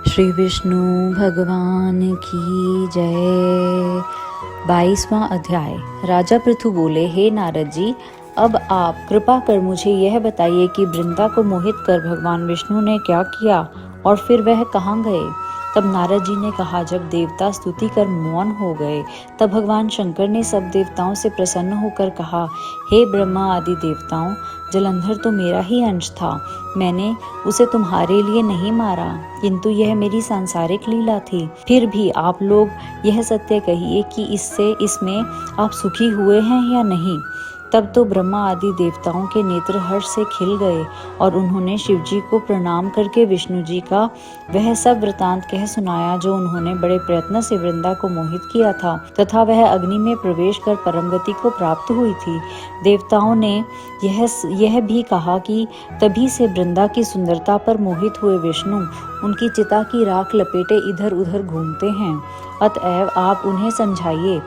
श्री विष्णु भगवान की जय। 22वां अध्याय। राजा पृथु बोले, हे नारद जी, अब आप कृपा कर मुझे यह बताइए कि वृंदा को मोहित कर भगवान विष्णु ने क्या किया और फिर वह कहाँ गए। तब नारद जी ने कहा, जब देवता स्तुति कर मौन हो गए तब भगवान शंकर ने सब देवताओं से प्रसन्न होकर कहा, हे ब्रह्मा आदि देवताओं, जलंधर तो मेरा ही अंश था। मैंने उसे तुम्हारे लिए नहीं मारा, किंतु यह मेरी सांसारिक लीला थी। फिर भी आप लोग यह सत्य कहिए कि इसमें आप सुखी हुए हैं या नहीं। तब तो ब्रह्मा आदि देवताओं के नेत्र हर्ष से खिल गए और उन्होंने शिव जी को प्रणाम करके विष्णु जी का वह सब वृतांत कह सुनाया जो उन्होंने बड़े प्रयत्न से वृंदा को मोहित किया था तथा वह अग्नि में प्रवेश कर परम गति को प्राप्त हुई थी। देवताओं ने यह भी कहा कि तभी से वृंदा की सुंदरता पर मोहित हुए विष्णु उनकी चिता की राख लपेटे इधर उधर घूमते हैं। अतएव आप उन्हें समझाइए,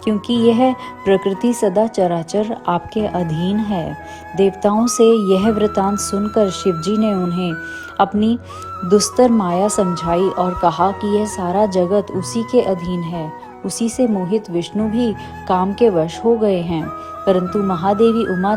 क्योंकि यह प्रकृति सदा चराचर आपके अधीन है। देवताओं से यह वृतांत सुनकर शिवजी ने उन्हें अपनी दुस्तर माया समझाई और कहा कि यह सारा जगत उसी के अधीन है। उसी से मोहित विष्णु भी काम के वश हो गए हैं, परंतु महादेवी उमा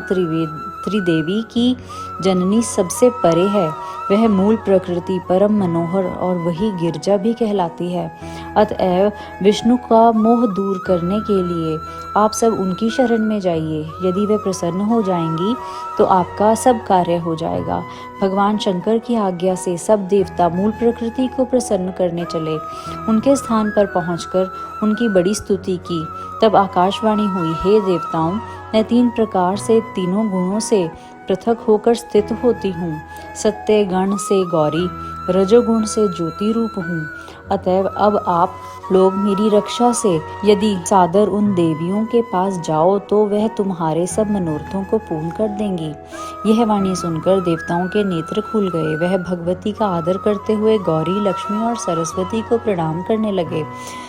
त्रिदेवी की जननी सबसे परे है। वह मूल प्रकृति परम मनोहर और वही गिरजा भी कहलाती है। अतएव विष्णु का मोह दूर करने के लिए आप सब उनकी शरण में जाइए। यदि वे प्रसन्न हो जाएंगी तो आपका सब कार्य हो जाएगा। भगवान शंकर की आज्ञा से सब देवता मूल प्रकृति को प्रसन्न करने चले। उनके स्थान पर पहुंचकर उनकी बड़ी स्तुति की। तब आकाशवाणी हुई, हे देवताओं, मैं 3 प्रकार से तीनों गुणों से पृथक होकर स्थित होती हूँ। सत्य गण से गौरी, रजोगुण से ज्योति रूप हूँ। अतएव अब आप लोग मेरी रक्षा से यदि सादर उन देवियों के पास जाओ तो वह तुम्हारे सब मनोरथों को पूर्ण कर देंगी। यह वाणी सुनकर देवताओं के नेत्र खुल गए। वह भगवती का आदर करते हुए गौरी, लक्ष्मी और सरस्वती को प्रणाम करने लगे।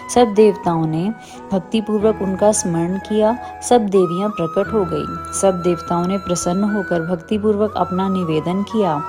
सब देवताओं ने भक्तिपूर्वक उनका स्मरण किया। सब देवियां प्रकट हो गई। सब देवताओं ने प्रसन्न होकर भक्तिपूर्वक अपना निवेदन किया।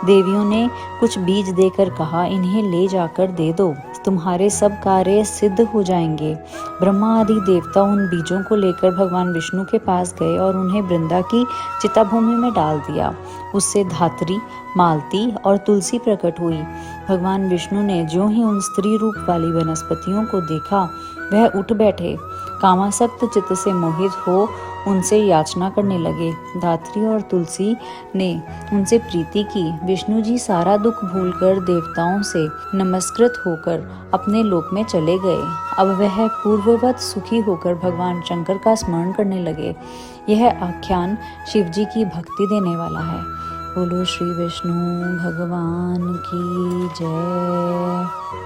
देवियों ने कुछ बीज देकर कहा, इन्हें ले जाकर दे दो, तुम्हारे सब कार्य सिद्ध हो जाएंगे। ब्रह्मा आदि देवता उन बीजों को लेकर भगवान विष्णु के पास गए और उन्हें वृंदा की चिताभूमि में डाल दिया। उससे धात्री, मालती और तुलसी प्रकट हुई। भगवान विष्णु ने ज्यों ही उन स्त्री रूप वाली वनस्पतियों को देखा, वह उठ बैठे। कामासक्त चित्त से मोहित हो उनसे याचना करने लगे। धात्री और तुलसी ने उनसे प्रीति की। विष्णु जी सारा दुख भूलकर देवताओं से नमस्कृत होकर अपने लोक में चले गए। अब वह पूर्ववत सुखी होकर भगवान शंकर का स्मरण करने लगे। यह आख्यान शिव जी की भक्ति देने वाला है। बोलो श्री विष्णु भगवान की जय।